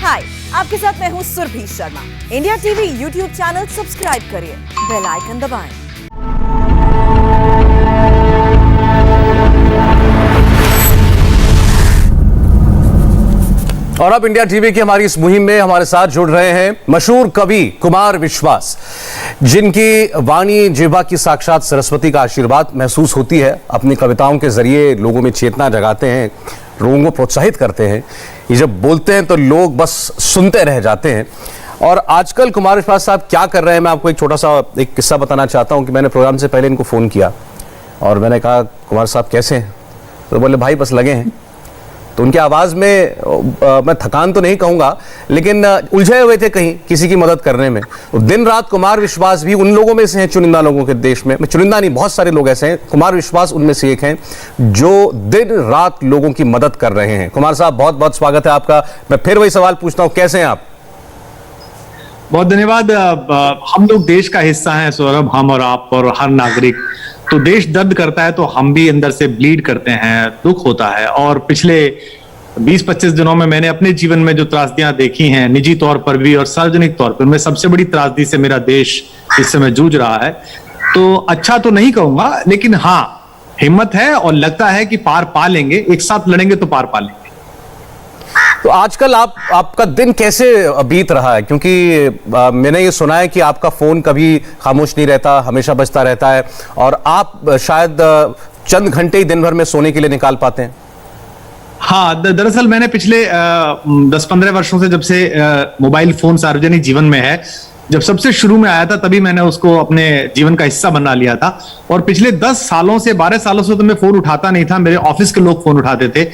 हाय, आपके साथ मैं हूँ Surabhi Sharma. India TV YouTube channel subscribe करिए, बेल आइकन दबाएं। और अब इंडिया टीवी की हमारी इस मुहिम में हमारे साथ जुड़ रहे हैं मशहूर कवि कुमार विश्वास, जिनकी वाणी जिह्वा की साक्षात सरस्वती का आशीर्वाद महसूस होती है। अपनी कविताओं के जरिए लोगों में चेतना जगाते हैं, लोगों को प्रोत्साहित करते हैं। ये जब बोलते हैं तो लोग बस सुनते रह जाते हैं। और आजकल कुमार विश्वास साहब क्या कर रहे हैं, मैं आपको एक छोटा सा एक किस्सा बताना चाहता हूं कि मैंने प्रोग्राम से पहले इनको फ़ोन किया और मैंने कहा कुमार साहब कैसे हैं, तो बोले भाई बस लगे हैं। तो उनकी आवाज़ में मैं थकान तो नहीं कहूँगा, लेकिन उलझे हुए थे कहीं किसी की मदद करने में। तो दिन रात कुमार विश्वास भी उन लोगों में से हैं, चुनिंदा लोगों के देश में, चुनिंदा नहीं बहुत सारे लोग ऐसे हैं, कुमार विश्वास उनमें से एक हैं जो दिन रात लोगों की मदद कर रहे हैं। कुमार साहब बहुत बहुत स्वागत है आपका। मैं फिर वही सवाल पूछता हूँ, कैसे हैं आप? बहुत धन्यवाद। हम लोग देश का हिस्सा हैं सौरभ, हम और आप और हर नागरिक। तो देश दर्द करता है तो हम भी अंदर से ब्लीड करते हैं, दुख होता है। और पिछले 20-25 दिनों में मैंने अपने जीवन में जो त्रासदियां देखी हैं, निजी तौर पर भी और सार्वजनिक तौर पर, मैं सबसे बड़ी त्रासदी से मेरा देश इस समय जूझ रहा है। तो अच्छा तो नहीं कहूंगा, लेकिन हाँ हिम्मत है और लगता है कि पार पा लेंगे, एक साथ लड़ेंगे तो पार पा लेंगे। तो आजकल आपका दिन कैसे बीत रहा है? क्योंकि मैंने ये सुना है कि आपका फोन कभी खामोश नहीं रहता, हमेशा बजता रहता है और आप शायद चंद घंटे ही दिन भर में सोने के लिए निकाल पाते हैं। हाँ, दरअसल मैंने पिछले 10-15 वर्षों से, जब से मोबाइल फोन सार्वजनिक जीवन में है, जब सबसे शुरू में आया था तभी मैंने उसको अपने जीवन का हिस्सा बना लिया था। और पिछले 10 सालों से 12 सालों से तो मैं फोन उठाता नहीं था, मेरे ऑफिस के लोग फोन उठाते थे।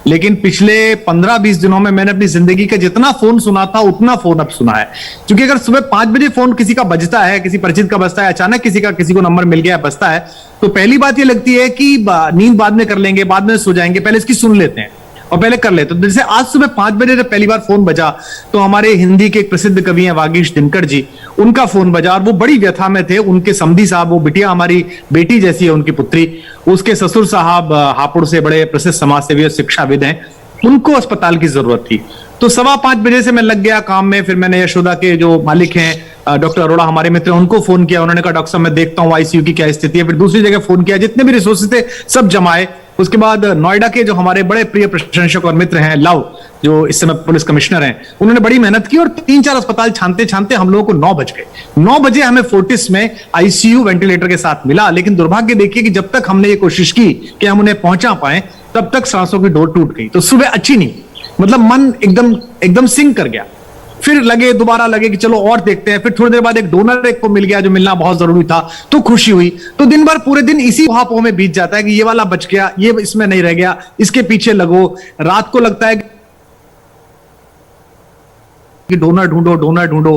लेकिन पिछले 15-20 दिनों में मैंने अपनी जिंदगी का जितना फोन सुना था उतना फोन अब सुना है। क्योंकि अगर सुबह 5 बजे फोन किसी का बजता है, किसी परिचित का बजता है, अचानक किसी को नंबर मिल गया बजता है, तो पहली बात ये लगती है कि नींद बाद में कर लेंगे, बाद में सो जाएंगे, पहले इसकी सुन लेते हैं और पहले कर ले। तो जैसे आज सुबह 5 बजे जब पहली बार फोन बजा तो हमारे हिंदी के एक प्रसिद्ध कवि हैं वागीश दिनकर जी, उनका फोन बजा और वो बड़ी व्यथा में थे। उनके समधी साहब, वो बिटिया हमारी बेटी जैसी है उनकी पुत्री, उसके ससुर साहब हापुड़ से बड़े प्रसिद्ध समाजसेवी और शिक्षाविद हैं, उनको अस्पताल की जरूरत थी। तो 5:15 बजे से मैं लग गया काम में। फिर मैंने यशोदा के जो मालिक हैं डॉक्टर अरोड़ा, हमारे मित्र, उनको फोन किया। उन्होंने कहा डॉक्टर साहब मैं देखता हूँ आईसीयू की क्या स्थिति है। फिर दूसरी जगह फोन किया, जितने भी रिसोर्सेज थे सब जमाए। उसके बाद नोएडा के जो हमारे बड़े प्रिय प्रशंसक और मित्र हैं लव, जो इस समय पुलिस कमिश्नर हैं, उन्होंने बड़ी मेहनत की और 3-4 अस्पताल छानते छानते हम लोगों को 9 बज गए। 9 बजे हमें फोर्टिस में आईसीयू वेंटिलेटर के साथ मिला। लेकिन दुर्भाग्य देखिए कि जब तक हमने ये कोशिश की कि हम उन्हें पहुंचा पाए, तब तक सांसों की डोर टूट गई। तो सुबह अच्छी नहीं, मतलब मन एकदम सिंक कर गया। फिर दोबारा लगे कि चलो और देखते हैं। फिर थोड़ी देर बाद एक डोनर को मिल गया जो मिलना बहुत जरूरी था, तो खुशी हुई। तो दिन भर पूरे दिन इसी उहापोह में बीत जाता है कि ये वाला बच गया, ये इसमें नहीं रह गया, इसके पीछे लगो। रात को लगता है कि डोनर ढूंढो।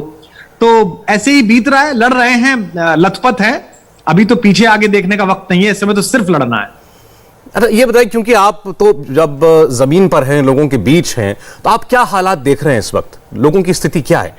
तो ऐसे ही बीत रहा है, लड़ रहे हैं, लथपथ है। अभी तो पीछे आगे देखने का वक्त नहीं है, इस समय तो सिर्फ लड़ना है। अच्छा ये बताइए, क्योंकि आप तो जब जमीन पर हैं, लोगों के बीच हैं, तो आप क्या हालात देख रहे हैं इस वक्त? लोगों की स्थिति क्या है?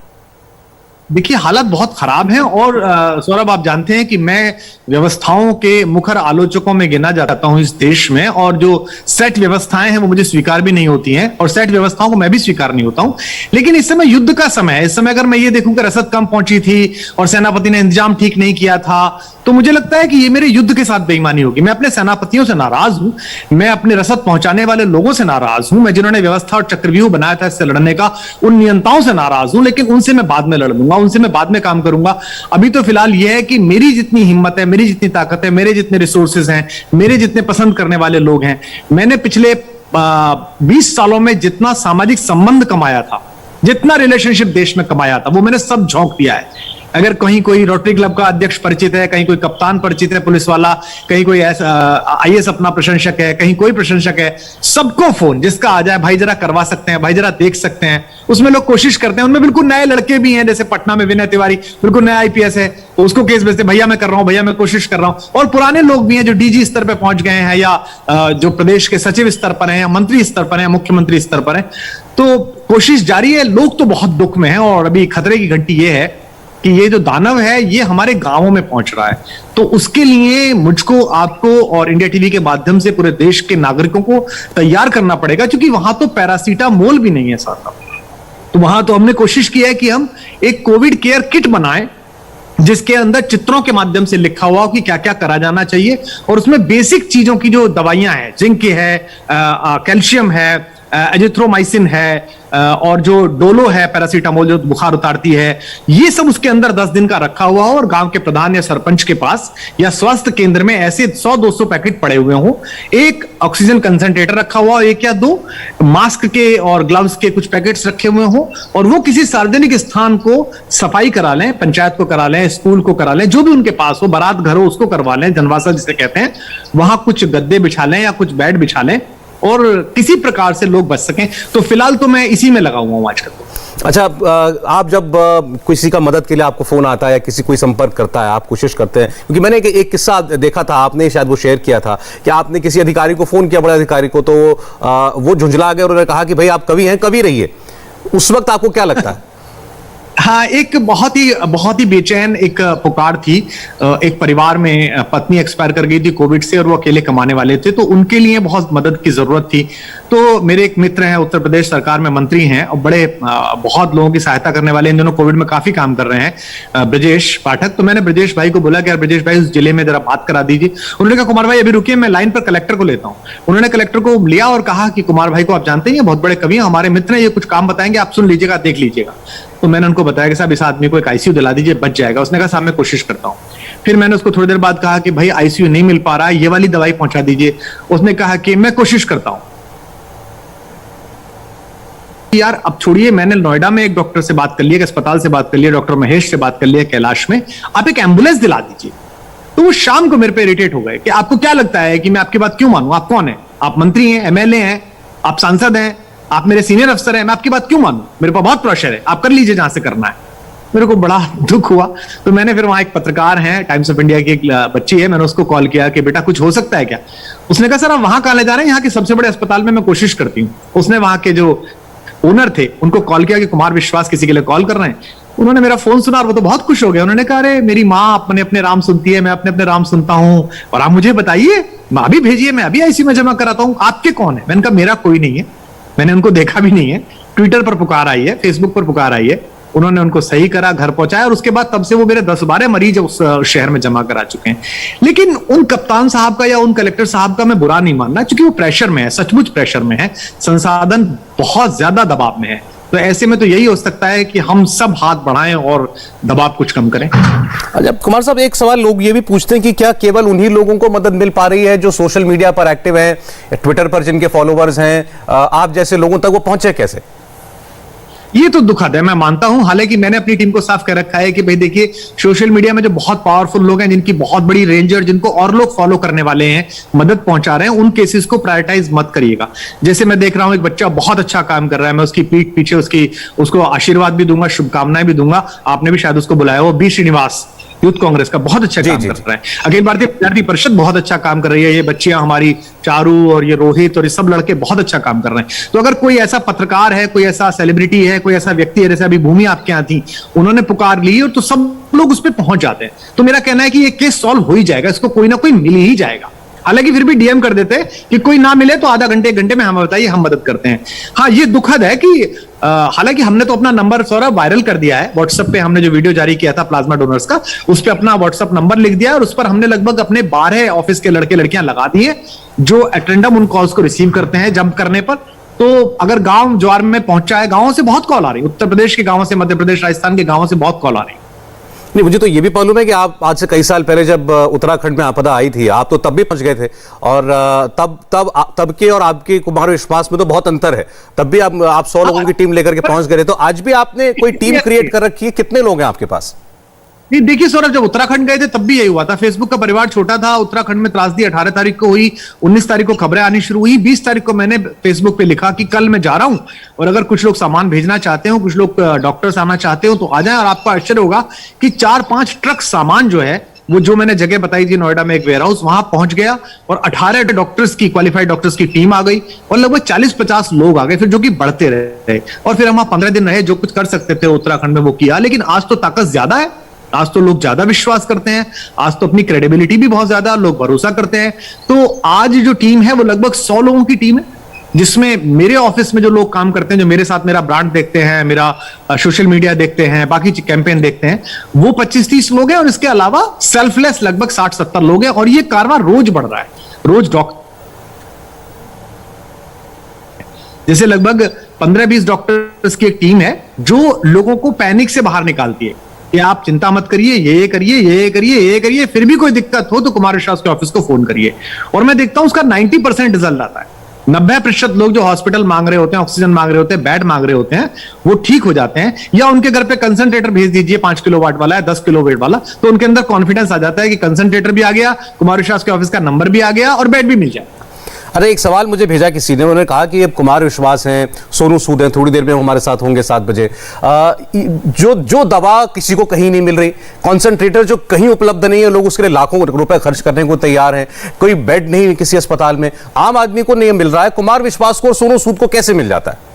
देखिए हालात बहुत खराब हैं। और सौरभ आप जानते हैं कि मैं व्यवस्थाओं के मुखर आलोचकों में गिना जाता हूं इस देश में, और जो सेट व्यवस्थाएं हैं वो मुझे स्वीकार भी नहीं होती हैं, और सेट व्यवस्थाओं को मैं भी स्वीकार नहीं होता हूं। लेकिन इस समय युद्ध का समय है। इस समय अगर मैं ये देखूं कि रसद कम पहुंची थी और सेनापति ने इंतजाम ठीक नहीं किया था, तो मुझे लगता है कि ये मेरे युद्ध के साथ बेईमानी होगी। मैं अपने सेनापतियों से नाराज हूं, मैं अपने रसद पहुंचाने वाले लोगों से नाराज हूं, मैं जिन्होंने व्यवस्था और चक्रव्यूह बनाया था इससे लड़ने का, उन नियंताओं से नाराज हूं। लेकिन उनसे मैं बाद में लड़ लूंगा, उनसे मैं बाद में काम करूंगा। अभी तो फिलहाल यह है कि मेरी जितनी हिम्मत है, मेरी जितनी ताकत है, मेरे जितने रिसोर्सेज हैं, मेरे जितने पसंद करने वाले लोग हैं, मैंने पिछले 20 सालों में जितना सामाजिक संबंध कमाया था, जितना रिलेशनशिप देश में कमाया था, वो मैंने सब झोंक दिया है। अगर कहीं कोई रोटरी क्लब का अध्यक्ष परिचित है, कहीं कोई कप्तान परिचित है पुलिस वाला, कहीं कोई आईएएस अपना प्रशंसक है, कहीं कोई प्रशंसक है, सबको फोन जिसका आ जाए, भाई जरा करवा सकते हैं, भाई जरा देख सकते हैं। उसमें लोग कोशिश करते हैं। उनमें बिल्कुल नए लड़के भी हैं, जैसे पटना में विनय तिवारी बिल्कुल नया आईपीएस है, उसको केस भेजते, भैया मैं कर रहा हूं, भैया मैं कोशिश कर रहा हूं। और पुराने लोग भी हैं जो डीजी स्तर पर पहुंच गए हैं, या जो प्रदेश के सचिव स्तर पर हैं, या मंत्री स्तर पर हैं, मुख्यमंत्री स्तर पर हैं। तो कोशिश जारी है। लोग तो बहुत दुख में हैं, और अभी खतरे की घंटी ये है कि ये जो दानव है ये हमारे गांवों में पहुंच रहा है। तो उसके लिए मुझको, आपको और इंडिया टीवी के माध्यम से पूरे देश के नागरिकों को तैयार करना पड़ेगा, क्योंकि वहां तो पैरासीटामोल भी नहीं है साथ। तो वहां तो हमने कोशिश की है कि हम एक कोविड केयर किट बनाएं जिसके अंदर चित्रों के माध्यम से लिखा हुआ हो कि क्या क्या करा जाना चाहिए, और उसमें बेसिक चीजों की जो दवाइयां हैं, जिंक है, कैल्शियम है, एजिथ्रोमाइसिन है, और जो डोलो है पैरासीटामोल जो बुखार उतारती है, ये सब उसके अंदर 10 दिन का रखा हुआ हो और गांव के प्रधान या सरपंच के पास या स्वास्थ्य केंद्र में ऐसे 100-200 पैकेट पड़े हुए हों, एक ऑक्सीजन कंसंट्रेटर रखा हुआ हो, एक या दो मास्क के और ग्लव्स के कुछ पैकेट्स रखे हुए हों, और वो किसी सार्वजनिक स्थान को सफाई करा लें, पंचायत को करा लें, स्कूल को करा लें, जो भी उनके पास हो, बारात घर हो उसको करवा लें, जनवासा जिसे कहते हैं, वहां कुछ गद्दे बिछा लें या कुछ बेड बिछा लें और किसी प्रकार से लोग बच सकें। तो फिलहाल तो मैं इसी में लगा हुआ हूं आजकल तो। अच्छा, आप जब किसी का मदद के लिए आपको फोन आता है या किसी कोई संपर्क करता है, आप कोशिश करते हैं, क्योंकि मैंने एक किस्सा देखा था, आपने शायद वो शेयर किया था कि आपने किसी अधिकारी को फोन किया, बड़े अधिकारी को, तो वो झुंझला गए और उन्होंने कहा कि भाई आप कवि हैं, कवि रहिए। उस वक्त आपको क्या लगता है? हाँ, एक बहुत ही बेचैन एक पुकार थी। एक परिवार में पत्नी एक्सपायर कर गई थी कोविड से और वो अकेले कमाने वाले थे, तो उनके लिए बहुत मदद की जरूरत थी। तो मेरे एक मित्र हैं, उत्तर प्रदेश सरकार में मंत्री हैं और बड़े बहुत लोगों की सहायता करने वाले, इन दोनों कोविड में काफी काम कर रहे हैं, ब्रजेश पाठक। तो मैंने ब्रजेश भाई को बोला कि यार ब्रजेश भाई उस जिले में जरा बात करा दीजिए। उन्होंने कहा कुमार भाई अभी रुकिए, मैं लाइन पर कलेक्टर को लेता हूँ। उन्होंने कलेक्टर को लिया और कहा कि कुमार भाई को आप जानते हैं, बहुत बड़े कवि हैं, हमारे मित्र हैं, ये कुछ काम बताएंगे, आप सुन लीजिएगा, देख लीजिएगा। तो मैंने उनको बताया कि साहब इस आदमी को एक आईसीयू दिला दीजिए, बच जाएगा। उसने कहा साहब मैं कोशिश करता हूँ। फिर मैंने उसको थोड़ी देर बाद कहा कि भाई आईसीयू नहीं मिल पा रहा है, ये वाली दवाई पहुंचा दीजिए। उसने कहा कि मैं कोशिश करता हूं। यार अब छोड़िए, मैंने नोएडा में एक डॉक्टर से बात कर ली, एक अस्पताल से बात कर ली, डॉक्टर महेश से बात कर लिया कैलाश में, आप एक एम्बुलेंस दिला दीजिए। तो वो शाम को मेरे पे इरिटेट हो गए कि आपको क्या लगता है कि मैं आपकी बात क्यों मानूं, आप कौन है, आप मंत्री हैं, एमएलए हैं, आप सांसद हैं, आप मेरे सीनियर अफसर हैं, मैं आपकी बात क्यों मानूं, मेरे पास बहुत प्रेशर है, आप कर लीजिए जहां से करना है। मेरे को बड़ा दुख हुआ। तो मैंने फिर वहां एक पत्रकार हैं, टाइम्स ऑफ इंडिया की एक बच्ची है, मैंने उसको कॉल किया कि बेटा कुछ हो सकता है क्या। उसने कहा सर आप वहां कहां ले जा रहे हैं, यहाँ के सबसे बड़े अस्पताल में मैं कोशिश करती हूँ। उसने वहां के जो ओनर थे उनको कॉल किया कि कुमार विश्वास किसी के लिए कॉल कर रहे हैं। उन्होंने मेरा फोन सुना और वो तो बहुत खुश हो गए। उन्होंने कहा अरे मेरी माँ अपने अपने राम सुनती है, मैं अपने अपने राम सुनता हूँ, और आप मुझे बताइए, माँ भी भेजिए, मैं अभी आईसीयू में जमा कराता हूँ, आपके कौन है। मैंने कहा मेरा कोई नहीं है, मैंने उनको देखा भी नहीं है, ट्विटर पर पुकार आई है, फेसबुक पर पुकार आई है। उन्होंने उनको सही करा, घर पहुंचाया, और उसके बाद तब से वो मेरे 10-12 मरीज उस शहर में जमा करा चुके हैं। लेकिन उन कप्तान साहब का या उन कलेक्टर साहब का मैं बुरा नहीं मानना, क्योंकि वो प्रेशर में है, सचमुच प्रेशर में है, संसाधन बहुत ज्यादा दबाव में है। तो ऐसे में तो यही हो सकता है कि हम सब हाथ बढ़ाएं और दबाव कुछ कम करें। अच्छा कुमार साहब, एक सवाल लोग ये भी पूछते हैं कि क्या केवल उन्हीं लोगों को मदद मिल पा रही है जो सोशल मीडिया पर एक्टिव हैं, ट्विटर पर जिनके फॉलोवर्स हैं, आप जैसे लोगों तक वो पहुंचे कैसे? ये तो दुखद है, मैं मानता हूं। हालांकि मैंने अपनी टीम को साफ कर रखा है कि भाई देखिए, सोशल मीडिया में जो बहुत पावरफुल लोग हैं, जिनकी बहुत बड़ी रेंज और जिनको और लोग फॉलो करने वाले हैं, मदद पहुंचा रहे हैं, उन केसेस को प्रायोरिटाइज मत करिएगा। जैसे मैं देख रहा हूं एक बच्चा बहुत अच्छा काम कर रहा है, मैं उसकी पीठ पीछे उसको आशीर्वाद भी दूंगा, शुभकामनाएं भी दूंगा। आपने भी शायद उसको बुलाया, वो बी श्रीनिवास, यूथ कांग्रेस का, बहुत अच्छा काम कर रहा है। अखिल भारतीय विद्यार्थी परिषद बहुत अच्छा काम कर रही है। ये बच्चियां हमारी चारू और ये रोहित और ये सब लड़के बहुत अच्छा काम कर रहे हैं। तो अगर कोई ऐसा पत्रकार है, कोई ऐसा सेलिब्रिटी है, कोई ऐसा व्यक्ति है, जैसे अभी भूमि आपके यहाँ थी, उन्होंने पुकार ली और तो सब लोग उस पर पहुंच जाते हैं, तो मेरा कहना है कि ये केस सॉल्व हो ही जाएगा, इसको कोई ना कोई मिल ही जाएगा। हालांकि फिर भी डीएम कर देते हैं कि कोई ना मिले तो आधा घंटे 1 घंटे में हमें बताइए, हम मदद करते हैं। हाँ, ये दुखद है कि हालांकि हमने तो अपना नंबर सौरभ वायरल कर दिया है। व्हाट्सएप पे हमने जो वीडियो जारी किया था प्लाज्मा डोनर्स का, उस पे अपना व्हाट्सएप नंबर लिख दिया और उस पर हमने लगभग अपने 12 ऑफिस के लड़के लड़कियां लगा दिए जो अटेंडम उन कॉल्स को रिसीव करते हैं जंप करने पर। तो अगर गांव ज्वार में पहुंचा है, गांवों से बहुत कॉल आ रही, उत्तर प्रदेश के गांवों से, मध्य प्रदेश, राजस्थान के गांवों से बहुत कॉल आ रही। नहीं, मुझे तो ये भी मालूम है कि आप आज से कई साल पहले जब उत्तराखंड में आपदा आई थी, आप तो तब भी पहुंच गए थे, और तब के और आपके कुमार विश्वास में तो बहुत अंतर है। तब भी आप 100 लोगों की टीम लेकर के पहुंच गए, तो आज भी आपने कोई टीम क्रिएट कर रखी है? कितने लोग हैं आपके पास? नहीं देखिए सौरभ, जब उत्तराखंड गए थे तब भी यही हुआ था। फेसबुक का परिवार छोटा था। उत्तराखंड में त्रासदी 18 तारीख को हुई, 19 तारीख को खबरें आनी शुरू हुई, 20 तारीख को मैंने फेसबुक पे लिखा कि कल मैं जा रहा हूं और अगर कुछ लोग सामान भेजना चाहते हो, कुछ लोग डॉक्टर्स आना चाहते हो तो आ जाएं। और आपको आश्चर्य होगा कि 4-5 ट्रक सामान जो है, वो जो मैंने जगह बताई थी नोएडा में एक वेयर हाउस, वहां पहुंच गया और 18 डॉक्टर्स की, क्वालिफाइड डॉक्टर्स की टीम आ गई और लगभग 40-50 लोग आ गए, फिर जो कि बढ़ते रहे। और फिर हम वहां 15 दिन रहे, जो कुछ कर सकते थे उत्तराखंड में वो किया। लेकिन आज तो ताकत ज्यादा है, आज तो लोग ज्यादा विश्वास करते हैं, आज तो अपनी क्रेडिबिलिटी भी बहुत ज्यादा, लोग भरोसा करते हैं। तो आज जो टीम है वो लगभग 100 लोगों की टीम है जिसमें मेरे ऑफिस में जो लोग काम करते हैं, जो मेरे साथ मेरा ब्रांड देखते हैं, मेरा सोशल मीडिया देखते हैं, बाकी कैंपेन देखते हैं, वो 25-30 लोग हैं और इसके अलावा सेल्फलेस लगभग 60-70 लोग हैं। और ये कारवां रोज बढ़ रहा है। रोज डॉक्टर, जैसे लगभग 15-20 डॉक्टर्स की एक टीम है जो लोगों को पैनिक से बाहर निकालती है कि आप चिंता मत करिए, ये करिए, ये करिए, ये करिए, फिर भी कोई दिक्कत हो तो कुमार विश्वास के ऑफिस को फोन करिए। और मैं देखता हूं उसका 90% रिजल्ट आता है। 90% लोग जो हॉस्पिटल मांग रहे होते हैं, ऑक्सीजन मांग रहे होते हैं, बेड मांग रहे होते हैं, वो ठीक हो जाते हैं। या उनके घर पे कंसंट्रेटर भेज दीजिए 5 किलोवाट वाला है, 10 किलोवाट वाला, तो उनके अंदर कॉन्फिडेंस आ जाता है कि कंसंट्रेटर भी आ गया, कुमार विश्वास के ऑफिस का नंबर भी आ गया और बेड भी मिल जाए। अरे एक सवाल मुझे भेजा किसी ने, उन्होंने कहा कि अब कुमार विश्वास हैं, सोनू सूद हैं, थोड़ी देर में हमारे साथ होंगे 7 बजे। जो दवा किसी को कहीं नहीं मिल रही, कॉन्सेंट्रेटर जो कहीं उपलब्ध नहीं है, लोग उसके लिए लाखों रुपए खर्च करने को तैयार हैं, कोई बेड नहीं किसी अस्पताल में, आम आदमी को नहीं मिल रहा है, कुमार विश्वास को और सोनू सूद को कैसे मिल जाता है?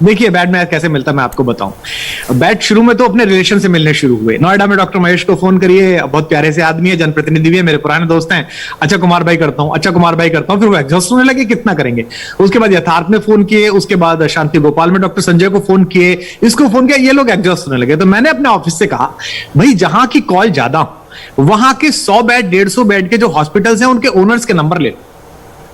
देखिए बेड में कैसे मिलता है मैं आपको बताऊं। बेड शुरू में तो अपने रिलेशन से मिलने शुरू हुए। नोएडा में डॉक्टर महेश को फोन करिए, बहुत प्यारे से आदमी है, जनप्रतिनिधि भी है, मेरे पुराने दोस्त हैं। अच्छा कुमार भाई करता हूं, अच्छा कुमार भाई करता हूं, फिर वो एग्जॉस्ट होने लगे, कितना करेंगे। उसके बाद यथार्थ में फोन किए, उसके बाद शांति गोपाल में डॉक्टर संजय को फोन किए, इसको फोन किया, ये लोग एग्जॉस्ट होने लगे। तो मैंने अपने ऑफिस से कहा भाई जहां की कॉल ज्यादा हो वहां के 100 बेड 150 बेड के जो हॉस्पिटल्स हैं उनके ओनर्स के नंबर ले लो।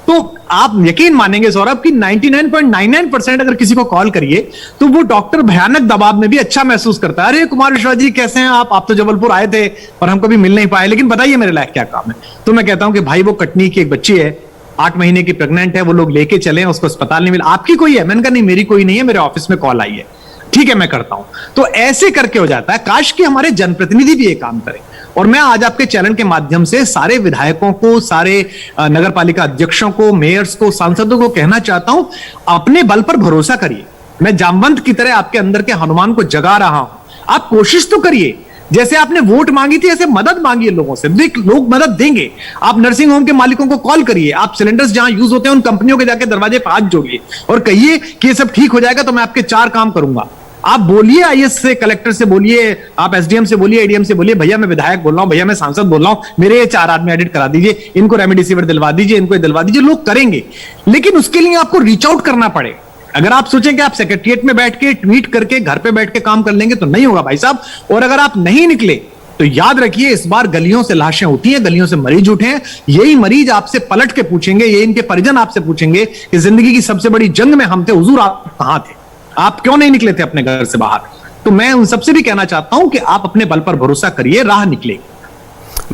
तो आप यकीन मानेंगे सौरभ कि 99.99% अगर किसी को कॉल करिए तो वो डॉक्टर भयानक दबाव में भी अच्छा महसूस करता है। अरे कुमार विश्वास जी कैसे हैं आप तो जबलपुर आए थे और हम कभी मिल नहीं पाए, लेकिन बताइए मेरे लायक क्या काम है। तो मैं कहता हूं कि भाई वो कटनी की एक बच्ची है, 8 महीने की प्रेग्नेंट है, वो लोग लेके चले, उसको अस्पताल नहीं मिला, आपकी कोई है? मैंने कहा नहीं मेरी कोई नहीं है, मेरे ऑफिस में कॉल आई है, ठीक है मैं करता हूं। तो ऐसे करके हो जाता है। काश कि हमारे जनप्रतिनिधि भी ये काम करें। और मैं आज आपके चैनल के माध्यम से सारे विधायकों को, सारे नगर पालिका अध्यक्षों को, मेयर्स को, सांसदों को कहना चाहता हूं, अपने बल पर भरोसा करिए। मैं जामवंत की तरह आपके अंदर के हनुमान को जगा रहा हूं, आप कोशिश तो करिए। जैसे आपने वोट मांगी थी ऐसे मदद मांगिए लोगों से, लोग मदद देंगे। आप नर्सिंग होम के मालिकों को कॉल करिए, आप सिलेंडर्स जहां यूज होते हैं उन कंपनियों के जाके दरवाजे पर हाथ जोड़िए और कहिए कि ये सब ठीक हो जाएगा तो मैं आपके 4 काम करूंगा। आप बोलिए आईएएस से, कलेक्टर से बोलिए, आप एसडीएम से बोलिए, एडीएम से बोलिए, भैया मैं विधायक बोल रहा हूं, भैया मैं सांसद बोल रहा हूं, मेरे ये 4 आदमी एडिट करा दीजिए, इनको रेमडेसिविर दिलवा दीजिए, इनको दिलवा दीजिए। लोग करेंगे, लेकिन उसके लिए आपको रीच आउट करना पड़ेगा। अगर आप सोचें कि आप सेक्रेटरिएट में बैठ के ट्वीट करके घर पे बैठ के काम कर लेंगे तो नहीं होगा भाई साहब। और अगर आप नहीं निकले तो याद रखिए इस बार गलियों से लाशें उठी हैं, गलियों से मरीज उठे हैं। यही मरीज आपसे पलट के पूछेंगे, ये इनके परिजन आपसे पूछेंगे कि जिंदगी की सबसे बड़ी जंग में हम थे, हुजूर आप कहां थे, आप क्यों नहीं निकले थे अपने घर से बाहर। तो मैं उन सबसे भी कहना चाहता हूं कि आप अपने बल पर भरोसा करिए, राह निकलेगी।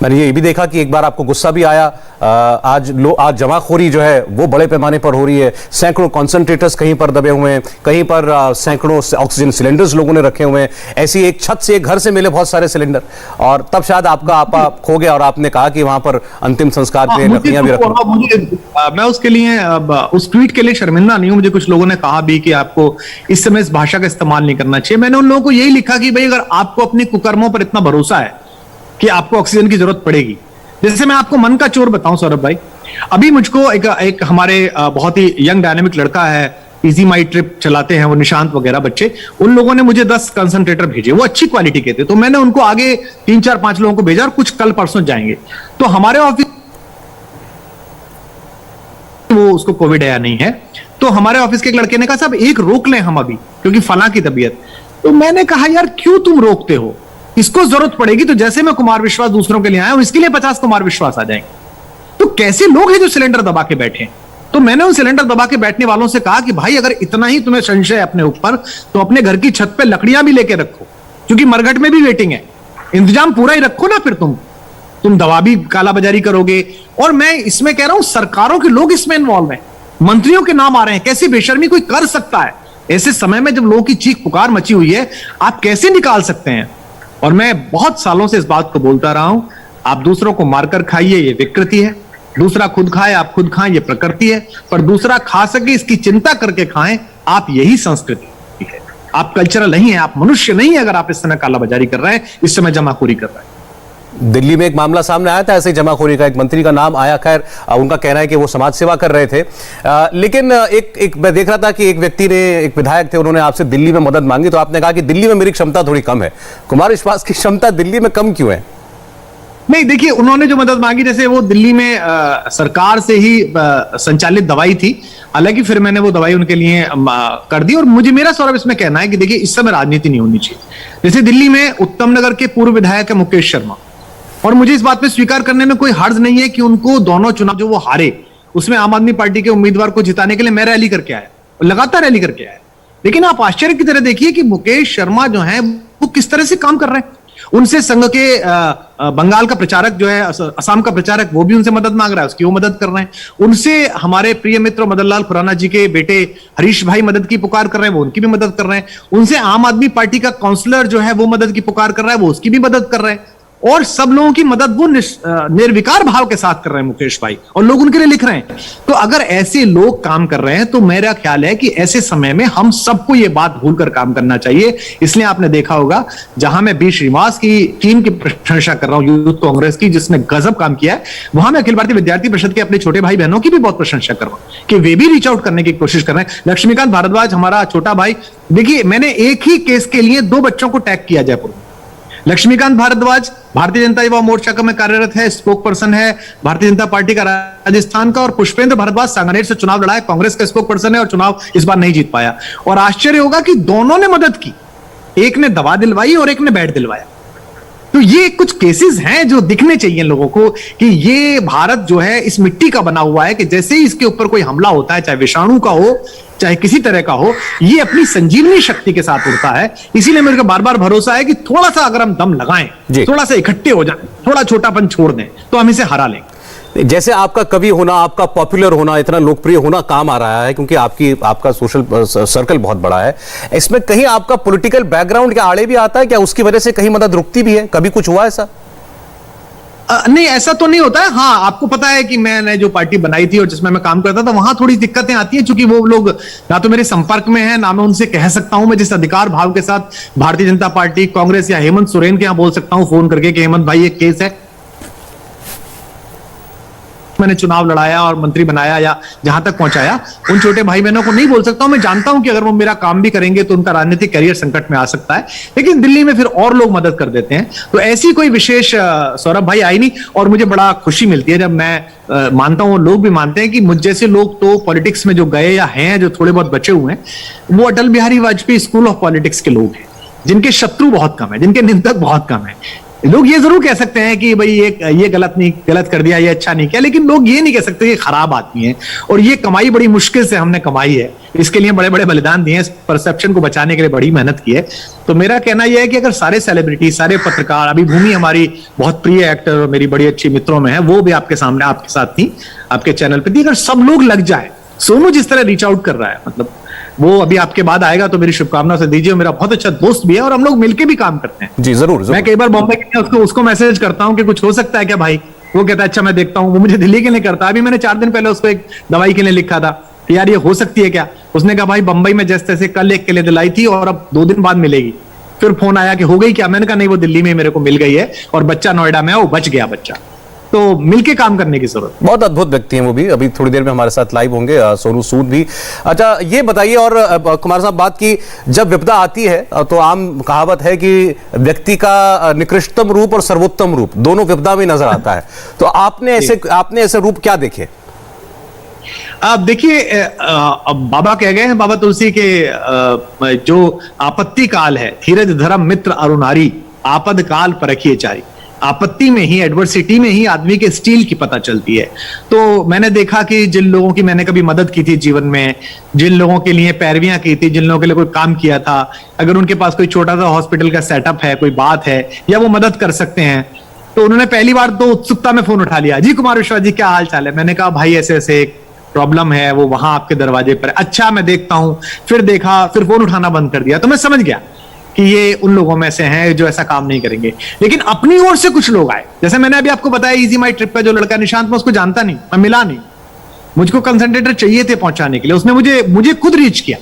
मैंने ये भी देखा कि एक बार आपको गुस्सा भी आया। आज जमाखोरी जो है वो बड़े पैमाने पर हो रही है। सैकड़ों कॉन्सेंट्रेटर्स कहीं पर दबे हुए हैं, कहीं पर सैकड़ों ऑक्सीजन सिलेंडर्स लोगों ने रखे हुए हैं। ऐसी एक छत से एक घर से मिले बहुत सारे सिलेंडर, और तब शायद आपका आपा खो गया और आपने कहा कि वहां पर अंतिम संस्कार के लिए लकड़ियां भी रखो। मैं उसके लिए उस ट्वीट के लिए शर्मिंदा नहीं हूं। मुझे कुछ लोगों ने कहा भी कि आपको इस समय इस भाषा का इस्तेमाल नहीं करना चाहिए। मैंने उन लोगों को यही लिखा कि भाई अगर आपको अपने कुकर्मों पर इतना भरोसा है कि आपको ऑक्सीजन की जरूरत पड़ेगी, जैसे मैं आपको मन का चोर बताऊं सौरभ भाई, अभी मुझको एक हमारे बहुत ही यंग डायनेमिक लड़का है, इजी माई ट्रिप चलाते हैं वो, निशांत वगैरह बच्चे, उन लोगों ने मुझे 10 कंसंट्रेटर भेजे, वो अच्छी क्वालिटी के थे। तो मैंने उनको आगे 3-4-5 लोगों को भेजा और कुछ कल परसों जाएंगे। तो हमारे ऑफिस वो उसको कोविड है या नहीं है, तो हमारे ऑफिस के एक लड़के ने कहा साहब एक रोक लें हम अभी, क्योंकि फला की तबीयत। तो मैंने कहा यार क्यों तुम रोकते हो, इसको जरूरत पड़ेगी तो जैसे मैं कुमार विश्वास दूसरों के लिए आया हूं, इसके लिए 50 कुमार विश्वास आ जाएंगे। तो कैसे लोग हैं जो सिलेंडर दबा के बैठे हैं। तो मैंने उन सिलेंडर दबा के बैठने वालों से कहा कि भाई अगर इतना ही तुम्हें संशय है अपने ऊपर तो अपने घर की छत पे लकड़ियां भी लेके रखो, क्योंकि मरघट में भी वेटिंग है, इंतजाम पूरा ही रखो ना। फिर तुम दवा भी कालाबाजारी करोगे। और मैं इसमें कह रहा हूं सरकारों के लोग इसमें इन्वॉल्व हैं, मंत्रियों के नाम आ रहे हैं। कैसी बेशर्मी कोई कर सकता है ऐसे समय में जब लोगों की चीख पुकार मची हुई है, आप कैसे निकाल सकते हैं। और मैं बहुत सालों से इस बात को बोलता रहा हूं, आप दूसरों को मारकर खाइए ये विकृति है, दूसरा खुद खाए आप खुद खाएं ये प्रकृति है, पर दूसरा खा सके इसकी चिंता करके खाएं आप यही संस्कृति है। आप कल्चरल नहीं है, आप मनुष्य नहीं है अगर आप इस समय कालाबाजारी कर रहे हैं, इस समय जमाखोरी कर रहे हैं। दिल्ली में एक मामला सामने आया था ऐसे जमाखोरी का, एक मंत्री का नाम आया, खैर उनका कहना है कि वो समाज सेवा कर रहे थे। लेकिन एक मैं देख रहा था कि एक व्यक्ति ने, एक विधायक थे, उन्होंने आपसे दिल्ली में मदद मांगी तो आपने कहा कि दिल्ली में मेरी क्षमता थोड़ी कम है। कुमार विश्वास की क्षमता दिल्ली में कम क्यों है? नहीं, देखिए उन्होंने जो मदद मांगी, जैसे वो दिल्ली में सरकार से ही संचालित दवाई थी, हालांकि फिर मैंने वो दवाई उनके लिए कर दी। और मुझे मेरा सौरभ इसमें कहना है कि देखिए इस समय राजनीति नहीं होनी चाहिए। जैसे दिल्ली में उत्तम नगर के पूर्व विधायक है मुकेश शर्मा, और मुझे इस बात में स्वीकार करने में कोई हर्ज नहीं है कि उनको दोनों चुनाव जो वो हारे उसमें आम आदमी पार्टी के उम्मीदवार को जिताने के लिए मैं रैली करके आया, लगातार रैली करके आया। लेकिन आप आश्चर्य की तरह देखिए कि मुकेश शर्मा जो है वो किस तरह से काम कर रहे हैं। उनसे संघ के बंगाल का प्रचारक जो है, असम का प्रचारक, वो भी उनसे मदद मांग रहा है, उसकी वो मदद कर रहे हैं। उनसे हमारे प्रिय मित्र मदन लाल खुराना जी के बेटे हरीश भाई मदद की पुकार कर रहे हैं, वो उनकी भी मदद कर रहे हैं। उनसे आम आदमी पार्टी का काउंसलर जो है वो मदद की पुकार कर रहा है, वो उसकी भी मदद कर रहे हैं। और सब लोगों की मदद वो निर्विकार भाव के साथ कर रहे हैं मुकेश भाई, और लोग उनके लिए लिख रहे हैं। तो अगर ऐसे लोग काम कर रहे हैं तो मेरा ख्याल है कि ऐसे समय में हम सबको ये बात भूलकर काम करना चाहिए। इसलिए आपने देखा होगा, जहां मैं बी श्रीनिवास की टीम की प्रशंसा कर रहा हूं, यूथ कांग्रेस की, जिसने गजब काम किया है, वहां मैं अखिल भारतीय विद्यार्थी परिषद के अपने छोटे भाई बहनों की भी बहुत प्रशंसा कर रहा हूं कि वे भी रीच आउट करने की कोशिश कर रहे हैं। लक्ष्मीकांत भारद्वाज हमारा छोटा भाई, देखिए मैंने एक ही केस के लिए 2 बच्चों को टैग किया जयपुर में। लक्ष्मीकांत भारद्वाज भारतीय जनता युवा मोर्चा का में कार्यरत है, स्पोक पर्सन है भारतीय जनता पार्टी का राजस्थान का, और पुष्पेंद्र भारद्वाज सांगानेर से चुनाव लड़ा है, कांग्रेस का स्पोक पर्सन है और चुनाव इस बार नहीं जीत पाया। और आश्चर्य होगा कि दोनों ने मदद की, एक ने दवा दिलवाई और एक ने बेड दिलवाया। तो ये कुछ केसेस हैं जो दिखने चाहिए लोगों को कि ये भारत जो है इस मिट्टी का बना हुआ है कि जैसे ही इसके ऊपर कोई हमला होता है, चाहे विषाणु का हो चाहे किसी तरह का हो, ये अपनी संजीवनी शक्ति के साथ उड़ता है। इसीलिए मेरे को बार बार भरोसा है कि थोड़ा सा अगर हम दम लगाएं, थोड़ा सा इकट्ठे हो जाएं, थोड़ा छोटापन छोड़ दें, तो हम इसे हरा लेंगे। जैसे आपका कवि होना, आपका पॉपुलर होना, इतना लोकप्रिय होना काम आ रहा है क्योंकि आपका सोशल सर्कल बहुत बड़ा है। इसमें कहीं आपका पॉलिटिकल बैकग्राउंड क्या आड़े भी आता है क्या? उसकी वजह से कहीं मदद रुकती भी है? कभी कुछ हुआ ऐसा? नहीं, ऐसा तो नहीं होता है। हाँ, आपको पता है कि मैंने जो पार्टी बनाई थी और जिसमें मैं काम करता था, वहां थोड़ी दिक्कतें आती हैं, क्योंकि वो लोग ना तो मेरे संपर्क में है, ना मैं उनसे कह सकता हूं। मैं जिस अधिकार भाव के साथ भारतीय जनता पार्टी, कांग्रेस या हेमंत सोरेन के यहां बोल सकता हूं फोन करके कि हेमंत भाई एक केस है, मैंने चुनाव लड़ाया और मंत्री बनाया या जहां तक पहुंचाया, उन छोटे भाई बहनों को नहीं बोल सकता हूं। मैं जानता हूं कि अगर वो मेरा काम भी करेंगे तो उनका राजनीतिक करियर संकट में आ सकता है, लेकिन दिल्ली में फिर और लोग मदद कर देते हैं। तो ऐसी कोई विशेष सौरभ भाई आई नहीं, और मुझे बड़ा खुशी मिलती है जब मैं मानता हूं, लोग भी मानते हैं कि मुझ जैसे लोग तो पॉलिटिक्स में जो गए या हैं, जो थोड़े बहुत बचे हुए हैं, वो Atal Bihari Vajpayee school of politics के लोग हैं, जिनके शत्रु बहुत कम है, जिनके निंदक बहुत कम है। लोग ये जरूर कह सकते हैं कि भाई ये गलत कर दिया, ये अच्छा नहीं किया, लेकिन लोग ये नहीं कह सकते कि खराब आदमी है। और ये कमाई बड़ी मुश्किल से हमने कमाई है, इसके लिए बड़े बड़े बलिदान दिए, इस परसेप्शन को बचाने के लिए बड़ी मेहनत की है। तो मेरा कहना यह है कि अगर सारे सेलिब्रिटी, सारे पत्रकार, अभी भूमि हमारी बहुत प्रिय एक्टर और मेरी बड़ी अच्छी मित्रों में है, वो भी आपके सामने आपके साथ थी, आपके चैनल पे थी, अगर सब लोग लग जाए, सोनू जिस तरह रीच आउट कर रहा है, मतलब वो अभी आपके बाद आएगा तो मेरी शुभकामना से दीजिए। मेरा बहुत अच्छा दोस्त भी है और हम लोग मिलके भी काम करते हैं। जी जरूर। मैं कई बार बॉम्बे के उसको मैसेज करता हूं कि कुछ हो सकता है क्या भाई, वो कहता है अच्छा मैं देखता हूं। वो मुझे दिल्ली के लिए करता है। अभी मैंने 4 दिन पहले उसको एक दवाई के लिए लिखा था कि यार ये हो सकती है क्या, उसने कहा भाई बंबई में जैसे तैसे कल एक के लिए दिलाई थी और अब 2 दिन बाद मिलेगी। फिर फोन आया कि हो गई क्या, मैंने कहा नहीं वो दिल्ली में मेरे को मिल गई है और बच्चा नोएडा में है, वो बच गया बच्चा। तो मिलके काम करने की जरूरत। बहुत अद्भुत व्यक्ति हैं वो भी, अभी थोड़ी देर में हमारे साथ लाइव होंगे सोनू सूद भी। अच्छा ये बताइए, और कुमार साहब बात की, जब विपदा आती है तो आम कहावत है कि व्यक्ति का निकृष्टतम रूप और सर्वोत्तम रूप दोनों विपदा में नजर आता है, तो आपने ऐसे रूप क्या देखे? अब देखिए, बाबा कह गए हैं, बाबा तुलसी के जो आपत्ति काल है, धीरज धर्म मित्र अरुणारी, आपद काल परखिए चारी। आपत्ति में ही, एडवर्सिटी में ही आदमी के स्टील की पता चलती है। तो मैंने देखा कि जिन लोगों की मैंने कभी मदद की थी जीवन में, जिन लोगों के लिए पैरवियां की थी, जिन लोगों के लिए कोई काम किया था, अगर उनके पास कोई छोटा सा हॉस्पिटल का सेटअप है, कोई बात है या वो मदद कर सकते हैं, तो उन्होंने पहली बार तो उत्सुकता में फोन उठा लिया, जी कुमार विश्वास जी क्या हाल चाल है। मैंने कहा भाई ऐसे ऐसे एक प्रॉब्लम है, वो वहां आपके दरवाजे पर। अच्छा मैं देखता हूं। फिर देखा, फिर फोन उठाना बंद कर दिया। तो मैं समझ गया कि ये उन लोगों में से हैं जो ऐसा काम नहीं करेंगे। लेकिन अपनी ओर से कुछ लोग आए, जैसे मैंने अभी आपको बताया इजी माई ट्रिप का जो लड़का निशांत, मैं उसको जानता नहीं, मैं मिला नहीं, मुझको कंसंट्रेटर चाहिए थे पहुंचाने के लिए। उसने मुझे खुद रीच किया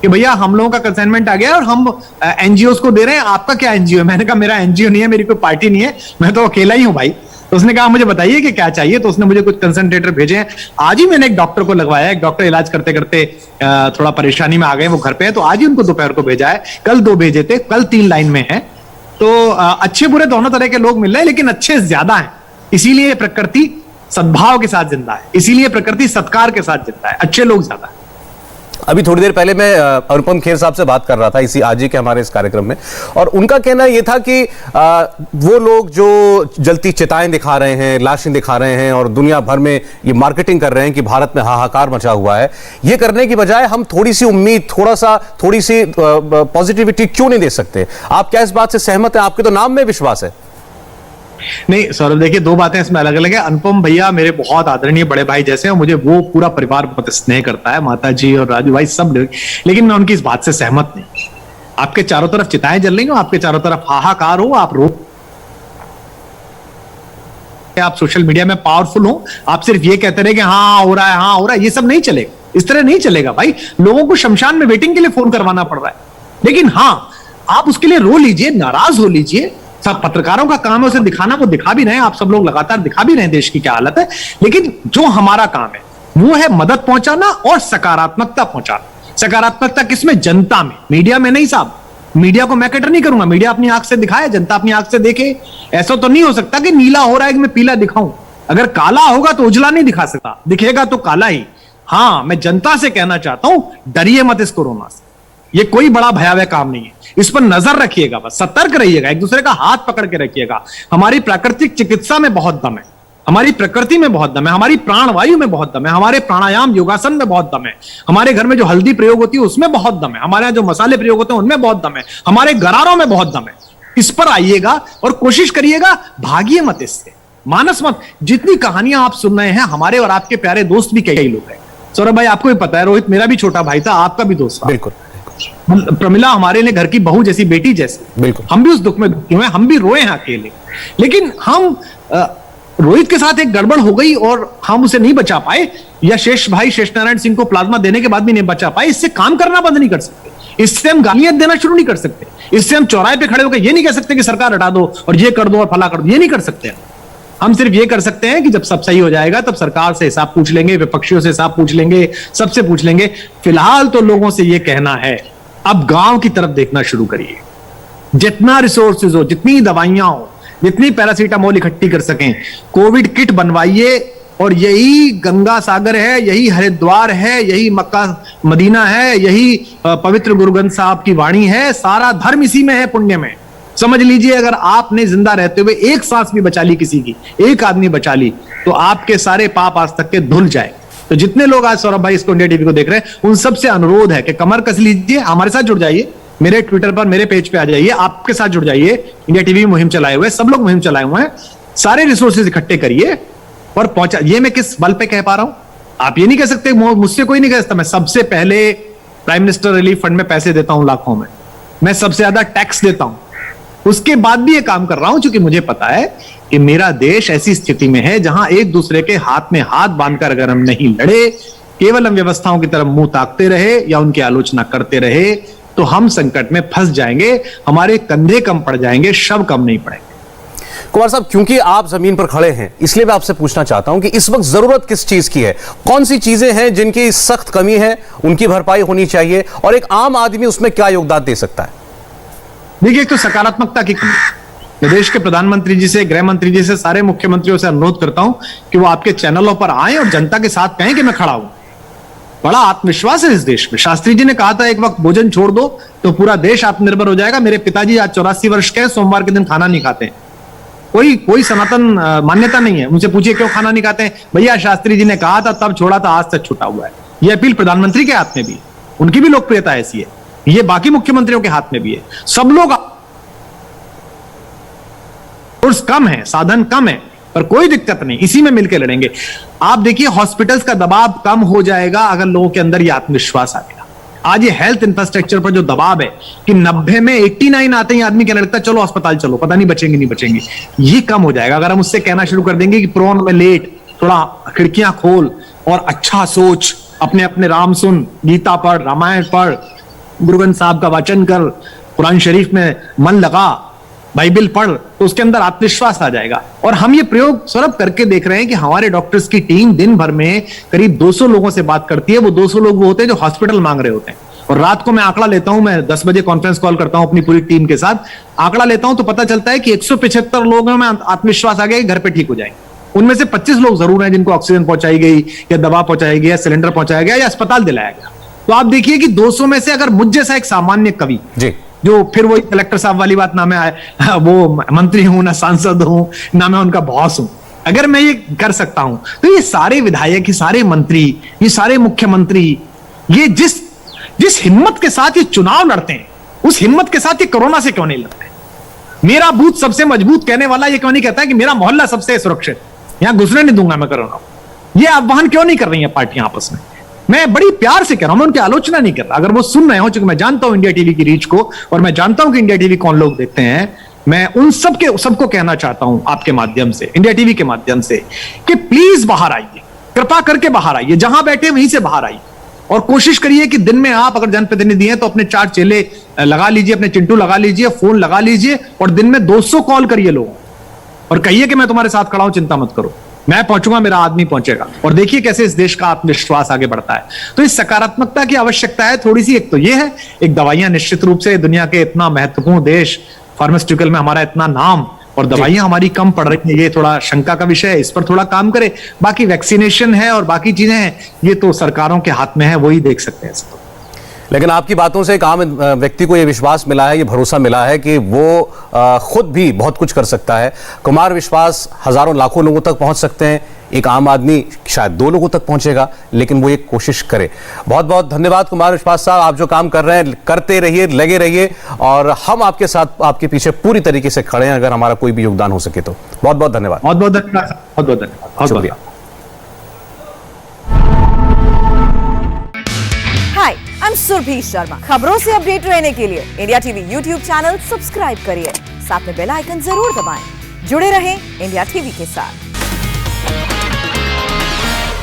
कि भैया हम लोगों का कंसाइनमेंट आ गया और हम एनजीओ को दे रहे हैं, आपका क्या एनजीओ है? मैंने कहा मेरा एनजीओ नहीं है, मेरी कोई पार्टी नहीं है, मैं तो अकेला ही हूं भाई। तो उसने कहा मुझे बताइए कि क्या चाहिए। तो उसने मुझे कुछ कंसंट्रेटर भेजे हैं। आज ही मैंने एक डॉक्टर को लगवाया, एक डॉक्टर इलाज करते करते थोड़ा परेशानी में आ गए, वो घर पे है, तो आज ही उनको दोपहर को भेजा है। कल 2 भेजे थे, कल 3 लाइन में है। तो अच्छे बुरे दोनों तरह के लोग मिल रहे हैं, लेकिन अच्छे ज्यादा हैं। इसीलिए प्रकृति सद्भाव के साथ जिंदा है, इसीलिए प्रकृति सत्कार के साथ जिंदा है, अच्छे लोग ज्यादा है। अभी थोड़ी देर पहले मैं अनुपम खेर साहब से बात कर रहा था इसी आज ही के हमारे इस कार्यक्रम में, और उनका कहना यह था कि वो लोग जो जलती चिताएं दिखा रहे हैं, लाशें दिखा रहे हैं और दुनिया भर में ये मार्केटिंग कर रहे हैं कि भारत में हाहाकार मचा हुआ है, ये करने की बजाय हम थोड़ी सी उम्मीद, थोड़ी सी पॉजिटिविटी क्यों नहीं दे सकते? आप क्या इस बात से सहमत हैं? आपके तो नाम में विश्वास है। नहीं सौरभ, देखिए दो बातें इसमें अलग अलग है। अनुपम भैया मेरे बहुत आदरणीय बड़े भाई जैसे हैं, मुझे वो पूरा परिवार बहुत स्नेह करता है, माता जी और राजू भाई सब, लेकिन मैं उनकी इस बात से सहमत नहीं। आपके चारों तरफ चिताएं जल रही हो, आपके चारों तरफ हाहाकार हो, आप सोशल मीडिया में पावरफुल हो, आप सिर्फ ये कहते रहे कि हाँ हो रहा है, हाँ हो रहा है, ये सब नहीं चलेगा, इस तरह नहीं चलेगा भाई। लोगों को शमशान में वेटिंग के लिए फोन करवाना पड़ रहा है, लेकिन हाँ आप उसके लिए रो लीजिए, नाराज हो लीजिए। सब पत्रकारों का काम है उसे दिखाना, वो दिखा भी रहे हैं, आप सब लोग लगातार दिखा भी रहे हैं देश की क्या हालत है, लेकिन जो हमारा काम है वो है मदद पहुंचाना और सकारात्मकता पहुंचाना। सकारात्मकता किसमें? जनता में, मीडिया में नहीं साहब। मीडिया को मैं कैटर नहीं करूंगा, मीडिया अपनी आंख से दिखाए, जनता अपनी आंख से देखे। ऐसा तो नहीं हो सकता कि नीला हो रहा है कि मैं पीला दिखाऊं। अगर काला होगा तो उजला नहीं दिखा सकता, दिखेगा तो काला ही। हाँ, मैं जनता से कहना चाहता हूं, डरिए मत इस कोरोना से, ये कोई बड़ा भयावह काम नहीं है, इस पर नजर रखिएगा, बस सतर्क रहिएगा, एक दूसरे का हाथ पकड़ के रखिएगा। हमारी प्राकृतिक चिकित्सा में बहुत दम है, हमारी प्रकृति में बहुत दम है, हमारी प्राणवायु में बहुत दम है, हमारे प्राणायाम योगासन में बहुत दम है, हमारे घर में जो हल्दी प्रयोग होती है उसमें बहुत दम है, हमारे यहाँ जो मसाले प्रयोग होते हैं उनमें बहुत दम है, हमारे गरारों में बहुत दम है। इस पर आइएगा और कोशिश करिएगा, भागिए मत इससे, मानस मत। जितनी कहानियां आप सुन रहे हैं, हमारे और आपके प्यारे दोस्त भी कई लोग हैं। सौरभ भाई आपको भी पता है, रोहित मेरा भी छोटा भाई था, आपका भी दोस्त था। बिल्कुल। प्रमिला हमारे लिए घर की बहू जैसी, बेटी जैसी। बिल्कुल, हम भी उस दुख में दुखी हुए, हम भी रोए हैं अकेले, लेकिन हम रोहित के साथ एक गड़बड़ हो गई और हम उसे नहीं बचा पाए, या शेष भाई शेष नारायण सिंह को प्लाज्मा देने के बाद भी नहीं बचा पाए। इससे काम करना बंद नहीं कर सकते, इससे हम गालियां देना शुरू नहीं कर सकते, इससे हम चौराहे पे खड़े होकर ये नहीं कह सकते कि सरकार हटा दो और ये कर दो और फला कर दो, ये नहीं कर सकते। हम सिर्फ ये कर सकते हैं कि जब सब सही हो जाएगा तब सरकार से हिसाब पूछ लेंगे, विपक्षियों से हिसाब पूछ लेंगे, सबसे पूछ लेंगे। फिलहाल तो लोगों से ये कहना है, अब गांव की तरफ देखना शुरू करिए। जितना रिसोर्सेज हो, जितनी दवाइयां हो, जितनी पैरासीटामोल इकट्ठी कर सकें, कोविड किट बनवाइए। और यही गंगा सागर है, यही हरिद्वार है, यही मक्का मदीना है, यही पवित्र गुरु ग्रंथ साहब की वाणी है। सारा धर्म इसी में है, पुण्य में। समझ लीजिए, अगर आपने जिंदा रहते हुए एक सांस भी बचा ली, किसी की एक आदमी बचा ली, तो आपके सारे पाप आज तक के धुल जाए। तो जितने लोग आज सौरभ भाई इसको इंडिया टीवी को देख रहे हैं, उन सबसे अनुरोध है कि कमर कस लीजिए, हमारे साथ जुड़ जाइए, मेरे ट्विटर पर, मेरे पेज पे आ जाइए, आपके साथ जुड़ जाइए। इंडिया टीवी मुहिम चलाए हुए, सब लोग मुहिम चलाए हुए हैं, सारे रिसोर्सेज इकट्ठे करिए और पहुंचा। ये मैं किस बल पे कह पा रहा हूं? आप ये नहीं कह सकते, मुझसे कोई नहीं कह सकता। मैं सबसे पहले प्राइम मिनिस्टर रिलीफ फंड में पैसे देता हूं लाखों में, मैं सबसे ज्यादा टैक्स देता हूं, उसके बाद भी ये काम कर रहा हूं क्योंकि मुझे पता है कि मेरा देश ऐसी स्थिति में है जहां एक दूसरे के हाथ में हाथ बांधकर अगर हम नहीं लड़े, केवल हम व्यवस्थाओं की तरफ मुंह ताकते रहे या उनकी आलोचना करते रहे, तो हम संकट में फंस जाएंगे, हमारे कंधे कम पड़ जाएंगे, शव कम नहीं पड़ेंगे। कुमार साहब, क्योंकि आप जमीन पर खड़े हैं, इसलिए मैं आपसे पूछना चाहता हूं कि इस वक्त जरूरत किस चीज की है? कौन सी चीजें हैं जिनकी सख्त कमी है, उनकी भरपाई होनी चाहिए, और एक आम आदमी उसमें क्या योगदान दे सकता है? देखिए, एक तो सकारात्मकता की कमी। मैं देश के प्रधानमंत्री जी से, गृह मंत्री जी से, सारे मुख्यमंत्रियों से अनुरोध करता हूं कि वो आपके चैनलों पर आए और जनता के साथ कहें कि मैं खड़ा हूं। बड़ा आत्मविश्वास है इस देश में। शास्त्री जी ने कहा था एक वक्त भोजन छोड़ दो तो पूरा देश आत्मनिर्भर हो जाएगा। मेरे पिताजी आज 84 वर्ष के हैं, सोमवार के दिन खाना नहीं खाते। कोई सनातन मान्यता नहीं है। उनसे पूछिए क्यों खाना नहीं खाते हैं? भैया शास्त्री जी ने कहा था, तब छोड़ा था, आज तक छूटा हुआ है। यह अपील प्रधानमंत्री के हाथ में भी है, उनकी भी लोकप्रियता ऐसी है। ये बाकी मुख्यमंत्रियों के हाथ में भी है। सब लोग कम है, साधन कम है, पर कोई दिक्कत नहीं, इसी में मिलकर लड़ेंगे। आप देखिए, हॉस्पिटल्स का दबाव कम हो जाएगा अगर लोगों के अंदर यह आत्मविश्वास आ गया। आज ये हेल्थ इंफ्रास्ट्रक्चर पर जो दबाव है कि 90 में 89 आते ही आदमी कहने लगता है चलो अस्पताल चलो, पता नहीं बचेंगे नहीं बचेंगे, ये कम हो जाएगा अगर हम उससे कहना शुरू कर देंगे कि प्रोन में लेट, थोड़ा खिड़कियां खोल और अच्छा सोच, अपने अपने राम सुन, गीता पढ़, रामायण पढ़, गुरु ग्रंथ साहब का वाचन कर, कुरान शरीफ में मन लगा, बाइबल पढ़, तो उसके अंदर आत्मविश्वास आ जाएगा। और हम ये प्रयोग सौरभ करके देख रहे हैं कि हमारे डॉक्टर्स की टीम दिन भर में करीब 200 लोगों से बात करती है। वो 200 लोग वो होते हैं जो हॉस्पिटल मांग रहे होते हैं, और रात को मैं आंकड़ा लेता हूं, मैं 10 बजे कॉन्फ्रेंस कॉल करता हूं अपनी पूरी टीम के साथ, आंकड़ा लेता हूं तो पता चलता है कि 175 लोगों में आत्मविश्वास आ गया कि घर पे ठीक हो जाएंगे। उनमें से 25 लोग जरूर हैं जिनको ऑक्सीजन पहुंचाई गई या दवा पहुंचाई गई या सिलेंडर पहुंचाया गया या अस्पताल दिलाया गया। तो आप देखिए कि 200 में से अगर मुझ जैसा एक सामान्य कवि जी, जो फिर वही कलेक्टर साहब वाली बात, ना मैं वो मंत्री हूं ना सांसद हूं ना मैं उनका बॉस हूं, अगर मैं ये कर सकता हूं तो ये सारे विधायक, ये सारे मंत्री, ये सारे मुख्यमंत्री, ये जिस हिम्मत के साथ ये चुनाव लड़ते हैं, उस हिम्मत के साथ ये कोरोना से क्यों नहीं लड़ते? मेरा बूथ सबसे मजबूत कहने वाला ये क्यों नहीं कहता है कि मेरा मोहल्ला सबसे सुरक्षित, यहां घुसने नहीं दूंगा मैं कोरोना? ये आह्वान क्यों नहीं कर रही है पार्टियां आपस में? मैं बड़ी प्यार से कह रहा हूं, मैं उनकी आलोचना नहीं कर रहा। अगर वो सुन रहे हो, चूंकि मैं जानता हूं इंडिया टीवी की रीच को और मैं जानता हूं कि इंडिया टीवी कौन लोग देखते हैं, मैं उन सबको कहना चाहता हूं आपके माध्यम से, इंडिया टीवी के माध्यम से, कि प्लीज बाहर आइए, कृपा करके बाहर आइए, जहां बैठे वहीं से बाहर आइए और कोशिश करिए कि दिन में आप अगर जनप्रतिनिधि हैं तो अपने 4 चेले लगा लीजिए, अपने चिंटू लगा लीजिए, फोन लगा लीजिए और दिन में 200 कॉल करिए लोगों और कहिए कि मैं तुम्हारे साथ खड़ा हूं, चिंता मत करो, मैं पहुंचूंगा, मेरा आदमी पहुंचेगा। और देखिए कैसे इस देश का आत्मविश्वास आगे बढ़ता है। तो इस सकारात्मकता की आवश्यकता है थोड़ी सी। एक तो ये है, एक दवाइयां, निश्चित रूप से दुनिया के इतना महत्वपूर्ण देश, फार्मास्यूटिकल में हमारा इतना नाम और दवाइयां हमारी कम पड़ रही है, ये थोड़ा शंका का विषय है, इस पर थोड़ा काम करे। बाकी वैक्सीनेशन है और बाकी चीजें हैं, ये तो सरकारों के हाथ में है, वही देख सकते हैं इसको। लेकिन आपकी बातों से एक आम व्यक्ति को यह विश्वास मिला है, ये भरोसा मिला है कि वो खुद भी बहुत कुछ कर सकता है। कुमार विश्वास हजारों लाखों लोगों तक पहुंच सकते हैं, एक आम आदमी शायद 2 लोगों तक पहुंचेगा, लेकिन वो एक कोशिश करे। बहुत बहुत धन्यवाद कुमार विश्वास साहब, आप जो काम कर रहे हैं करते रहिए, लगे रहिए और हम आपके साथ, आपके पीछे पूरी तरीके से खड़े हैं अगर हमारा कोई भी योगदान हो सके तो। बहुत बहुत धन्यवाद। बहुत बहुत धन्यवाद, बहुत बहुत धन्यवाद, शुक्रिया। हाय, आई एम सुरभि शर्मा। खबरों से अपडेट रहने के लिए India TV YouTube channel subscribe करिए, साथ में बेल आइकन जरूर दबाएं। जुड़े रहें इंडिया टीवी के साथ।